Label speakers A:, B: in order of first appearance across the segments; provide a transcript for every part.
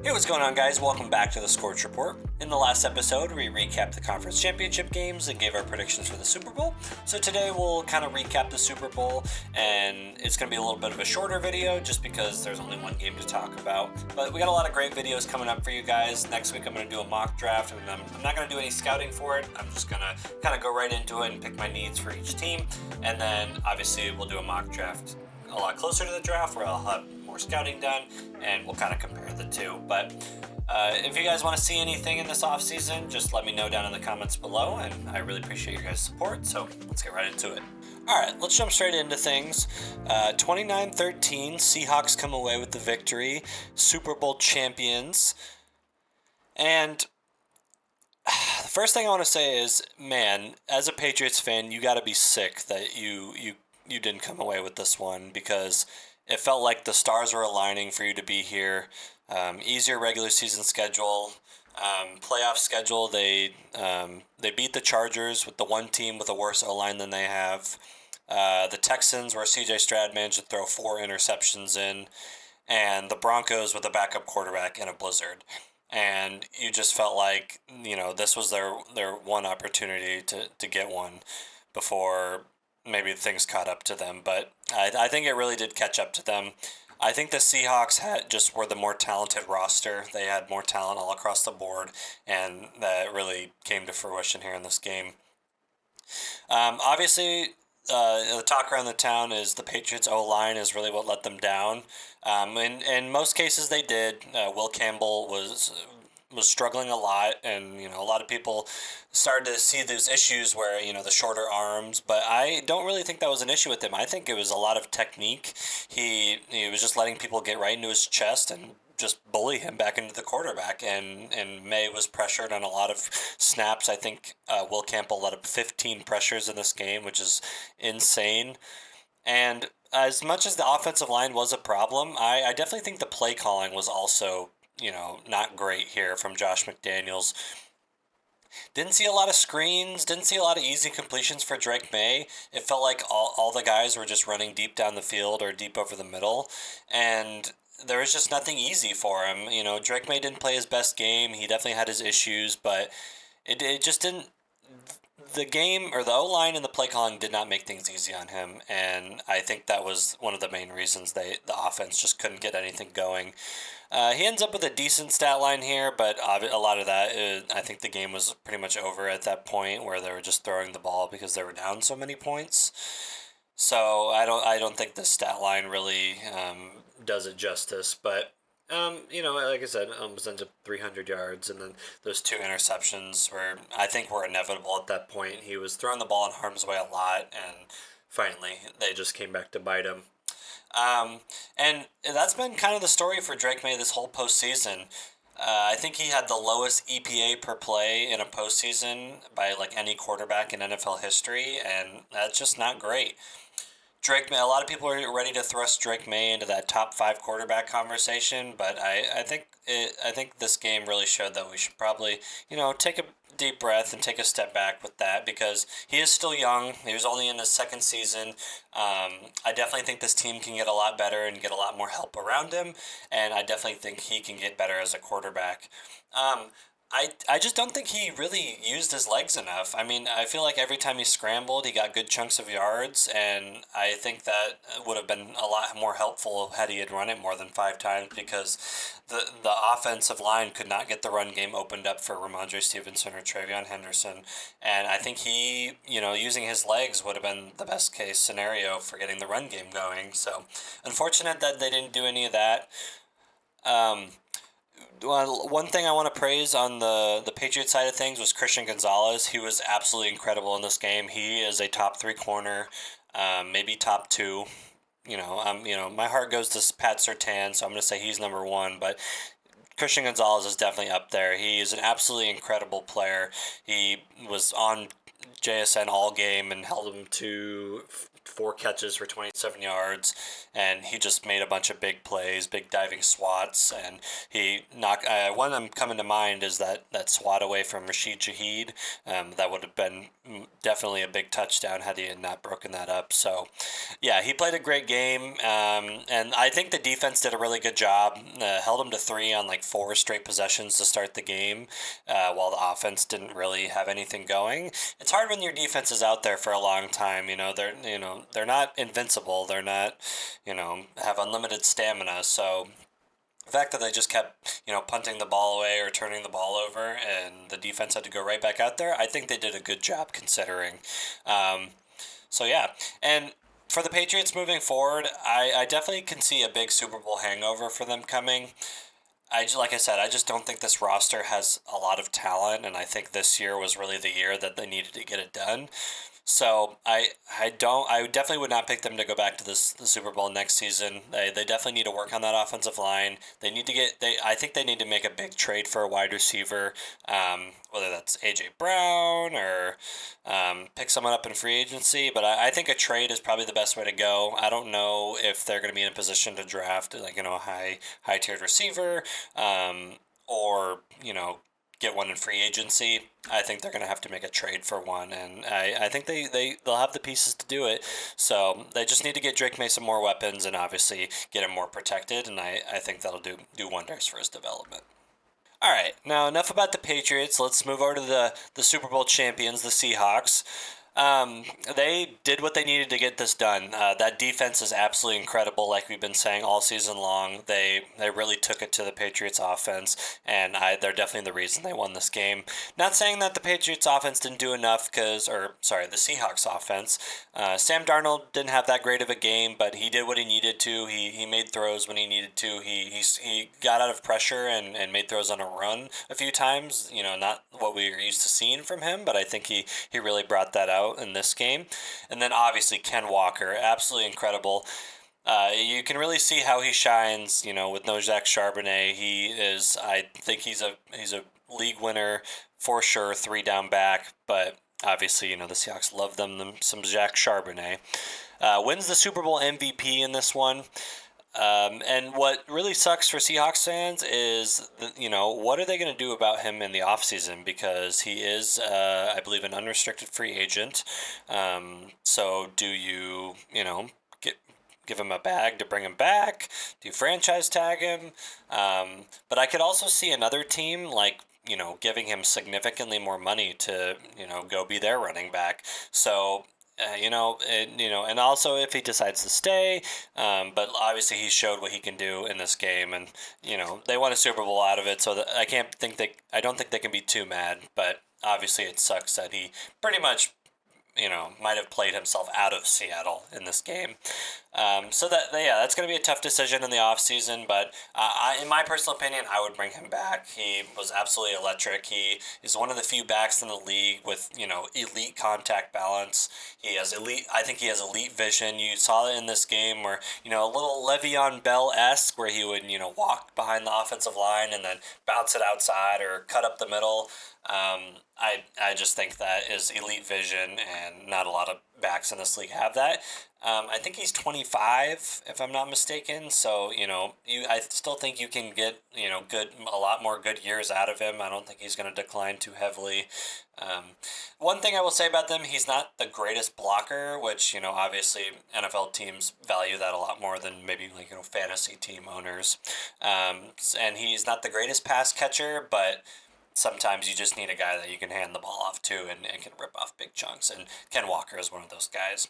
A: Hey, what's going on, guys? Welcome back to the Scorch Report. In the last episode, we recapped the conference championship games and gave our predictions for the Super Bowl. So today we'll kind of recap the Super Bowl, and it's going to be a little bit of a shorter video just because there's only one game to talk about. But we got a lot of great videos coming up for you guys. Next week I'm going to do a mock draft, and I'm not going to do any scouting for it. I'm just going to kind of go right into it and pick my needs for each team. And then obviously we'll do a mock draft a lot closer to the draft where I'll have more scouting done and we'll kind of compare the two. But if you guys want to see anything in this offseason, just let me know down in the comments below, and I really appreciate your guys' support. So let's get right into it. All right, let's jump straight into things. 29-13, Seahawks come away with the victory, Super Bowl champions. And the first thing I want to say is, man, as a Patriots fan, you got to be sick that you didn't come away with this one, because it felt like the stars were aligning for you to be here. Easier regular season schedule, playoff schedule. They beat the Chargers with the one team with a worse O-line than they have. The Texans, where C.J. Stroud managed to throw 4 interceptions in, and the Broncos with a backup quarterback in a blizzard. And you just felt like, this was their one opportunity to get one before maybe things caught up to them. But I think it really did catch up to them. I think the Seahawks were the more talented roster. They had more talent all across the board, and that really came to fruition here in this game. Obviously, the talk around the town is the Patriots' O-line is really what let them down. In most cases, they did. Will Campbell was struggling a lot, and a lot of people started to see those issues where the shorter arms, but I don't really think that was an issue with him. I think it was a lot of technique. He was just letting people get right into his chest and just bully him back into the quarterback, and May was pressured on a lot of snaps. I think Will Campbell let up 15 pressures in this game, which is insane. And as much as the offensive line was a problem, I definitely think the play calling was also not great here from Josh McDaniels. Didn't see a lot of screens, didn't see a lot of easy completions for Drake May. It felt like all the guys were just running deep down the field or deep over the middle, and there was just nothing easy for him. Drake May didn't play his best game. He definitely had his issues, but it just didn't. The game, or the O-line and the play calling, did not make things easy on him, and I think that was one of the main reasons the offense just couldn't get anything going. He ends up with a decent stat line here, but a lot of that, I think the game was pretty much over at that point, where they were just throwing the ball because they were down so many points. So I don't think the stat line really does it justice, but like I said, was into 300 yards, and then those 2 interceptions were inevitable at that point. He was throwing the ball in harm's way a lot, and finally they just came back to bite him. And that's been kind of the story for Drake May this whole postseason. I think he had the lowest EPA per play in a postseason by any quarterback in NFL history, and that's just not great. Drake May, a lot of people are ready to thrust Drake May into that top 5 quarterback conversation, but I think this game really showed that we should probably take a deep breath and take a step back with that, because he is still young. He was only in his 2nd season. I definitely think this team can get a lot better and get a lot more help around him, and I definitely think he can get better as a quarterback. I just don't think he really used his legs enough. I mean, I feel like every time he scrambled, he got good chunks of yards, and I think that would have been a lot more helpful had he had run it more than 5 times, because the offensive line could not get the run game opened up for Ramondre Stevenson or Travion Henderson, and I think he, using his legs would have been the best case scenario for getting the run game going. So, unfortunate that they didn't do any of that. One thing I want to praise on the Patriots side of things was Christian Gonzalez. He was absolutely incredible in this game. He is a top 3 corner, maybe top 2. My heart goes to Pat Surtain, so I'm going to say he's number 1. But Christian Gonzalez is definitely up there. He is an absolutely incredible player. He was on JSN all game and held him to 4 catches for 27 yards, and he just made a bunch of big plays, big diving swats, and he knocked. One I'm coming to mind is that swat away from Rashid Shaheed. That would have been definitely a big touchdown had he had not broken that up. So, yeah, he played a great game, and I think the defense did a really good job. Held him to 3 on like 4 straight possessions to start the game, while the offense didn't really have anything going. It's hard when your defense is out there for a long time. They're not invincible. They're not, have unlimited stamina. So the fact that they just kept, punting the ball away or turning the ball over, and the defense had to go right back out there, I think they did a good job considering. So yeah, and for the Patriots moving forward, I definitely can see a big Super Bowl hangover for them coming. Like I said, I just don't think this roster has a lot of talent, and I think this year was really the year that they needed to get it done. So I definitely would not pick them to go back to the Super Bowl next season. They definitely need to work on that offensive line. I think they need to make a big trade for a wide receiver, whether that's AJ Brown or pick someone up in free agency. But I think a trade is probably the best way to go. I don't know if they're going to be in a position to draft a high tiered receiver, or get one in free agency. I think they're going to have to make a trade for one, and I think they'll have the pieces to do it. So they just need to get Drake Mason more weapons and obviously get him more protected, and I think that'll do wonders for his development. All right, now enough about the Patriots. Let's move over to the Super Bowl champions, the Seahawks. They did what they needed to get this done. That defense is absolutely incredible, like we've been saying all season long. They really took it to the Patriots offense, and they're definitely the reason they won this game. Not saying that the Patriots offense didn't do enough, the Seahawks offense. Sam Darnold didn't have that great of a game, but he did what he needed to. He made throws when he needed to. He got out of pressure and made throws on a run a few times. Not what we were used to seeing from him, but I think he really brought that out in this game. And then obviously Ken Walker, absolutely incredible. You can really see how he shines, with no Zach Charbonnet. I think he's a league winner for sure, 3 down back, but obviously, the Seahawks love them some Zach Charbonnet. Wins the Super Bowl MVP in this one. And what really sucks for Seahawks fans is, what are they going to do about him in the offseason? Because he is, I believe, an unrestricted free agent. So do you, give him a bag to bring him back? Do you franchise tag him? But I could also see another team, giving him significantly more money to, go be their running back. So and also if he decides to stay, but obviously he showed what he can do in this game, and they won a Super Bowl out of it, so that I don't think they can be too mad. But obviously it sucks that he pretty much might have played himself out of Seattle in this game. That's going to be a tough decision in the offseason, but in my personal opinion, I would bring him back. He was absolutely electric. He is one of the few backs in the league with, elite contact balance. I think he has elite vision. You saw it in this game where, a little Le'Veon Bell-esque where he would, walk behind the offensive line and then bounce it outside or cut up the middle. I just think that is elite vision, and not a lot of backs in this league have that. I think he's 25, if I'm not mistaken. So, I still think you can get, a lot more good years out of him. I don't think he's going to decline too heavily. One thing I will say about them, he's not the greatest blocker, which, obviously NFL teams value that a lot more than maybe fantasy team owners. And he's not the greatest pass catcher, but sometimes you just need a guy that you can hand the ball off to and can rip off big chunks, and Ken Walker is one of those guys.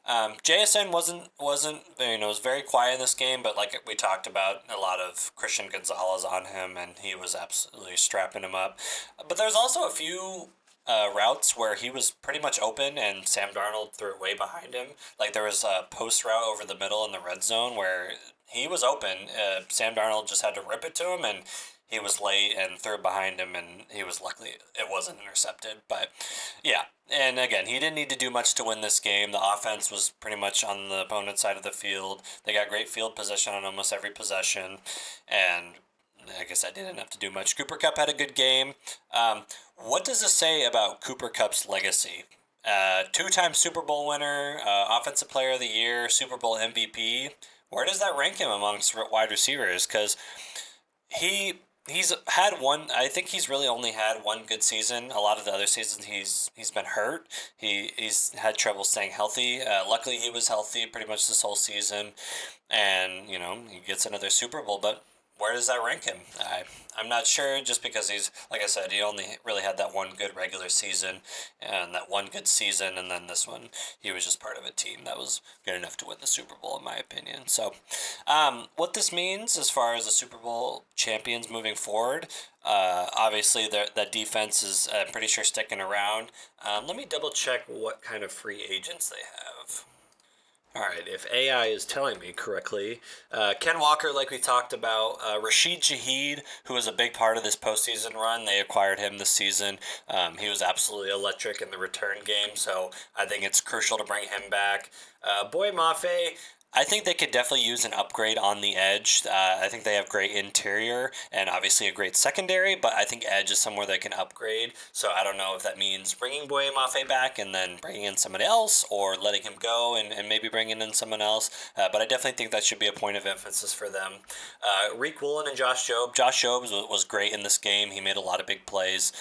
A: JSN wasn't was very quiet in this game, but like we talked about, a lot of Christian Gonzalez on him, and he was absolutely strapping him up. But there's also a few routes where he was pretty much open, and Sam Darnold threw it way behind him. Like there was a post route over the middle in the red zone where he was open. Sam Darnold just had to rip it to him, and he was late and threw it behind him, and luckily it wasn't intercepted. But yeah, and again, he didn't need to do much to win this game. The offense was pretty much on the opponent's side of the field. They got great field position on almost every possession, and I guess I didn't have to do much. Cooper Kupp had a good game. What does this say about Cooper Kupp's legacy? Two-time Super Bowl winner, Offensive Player of the Year, Super Bowl MVP. Where does that rank him amongst wide receivers? Because he's had one. I think he's really only had one good season. A lot of the other seasons he's been hurt. He's had trouble staying healthy. Luckily, he was healthy pretty much this whole season, and he gets another Super Bowl. But where does that rank him? I'm not sure, just because he's, like I said, he only really had that one good regular season and that one good season, and then this one, he was just part of a team that was good enough to win the Super Bowl, in my opinion. So, what this means as far as the Super Bowl champions moving forward, obviously that defense is pretty sure sticking around. Let me double check what kind of free agents they have. All right, if AI is telling me correctly, Ken Walker, like we talked about, Rashid Shaheed, who was a big part of this postseason run, they acquired him this season. He was absolutely electric in the return game, so I think it's crucial to bring him back. Boy Mafe, I think they could definitely use an upgrade on the edge. I think they have great interior and obviously a great secondary, but I think edge is somewhere they can upgrade. So I don't know if that means bringing Boye Mafe back and then bringing in somebody else, or letting him go and maybe bringing in someone else. But I definitely think that should be a point of emphasis for them. Reek Woolen and Josh Jobe. Josh Jobe was great in this game. He made a lot of big plays.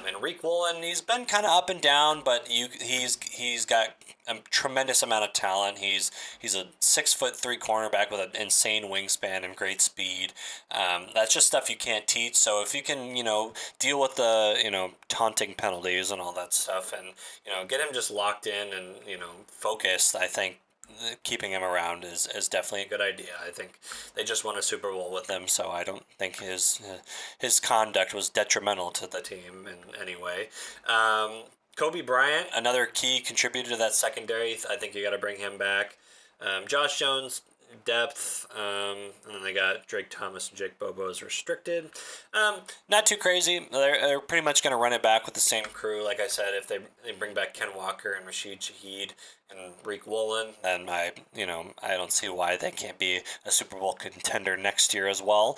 A: And Reek Woolen, he's been kind of up and down, but he's got a tremendous amount of talent. He's a 6'3" cornerback with an insane wingspan and great speed. That's just stuff you can't teach. So if you can, deal with the taunting penalties and all that stuff, and get him just locked in and focused, I think keeping him around is definitely a good idea. I think they just won a Super Bowl with him, so I don't think his conduct was detrimental to the team in any way. Kobe Bryant, another key contributor to that secondary. I think you got to bring him back. Josh Jones, depth, and then they got Drake Thomas and Jake Bobo as restricted. Not too crazy. They're pretty much going to run it back with the same crew. Like I said, if they bring back Ken Walker and Rashid Shaheed and Reek Woolen, then I don't see why they can't be a Super Bowl contender next year as well.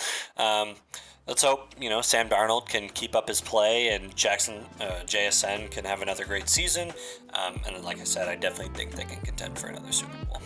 A: Let's hope, Sam Darnold can keep up his play and JSN can have another great season. And like I said, I definitely think they can contend for another Super Bowl.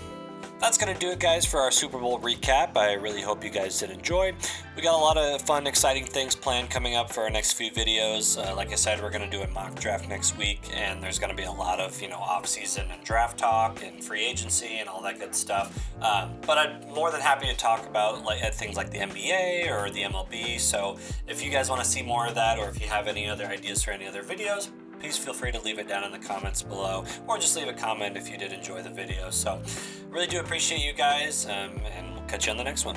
A: That's going to do it, guys, for our Super Bowl recap. I really hope you guys did enjoy. We got a lot of fun, exciting things planned coming up for our next few videos. Like I said, we're going to do a mock draft next week, and there's going to be a lot of, off-season and draft talk and free agency and all that good stuff. But I'm more than happy to talk about things like the NBA or the MLB. So if you guys want to see more of that, or if you have any other ideas for any other videos, please feel free to leave it down in the comments below, or just leave a comment if you did enjoy the video. So really do appreciate you guys, and we'll catch you on the next one.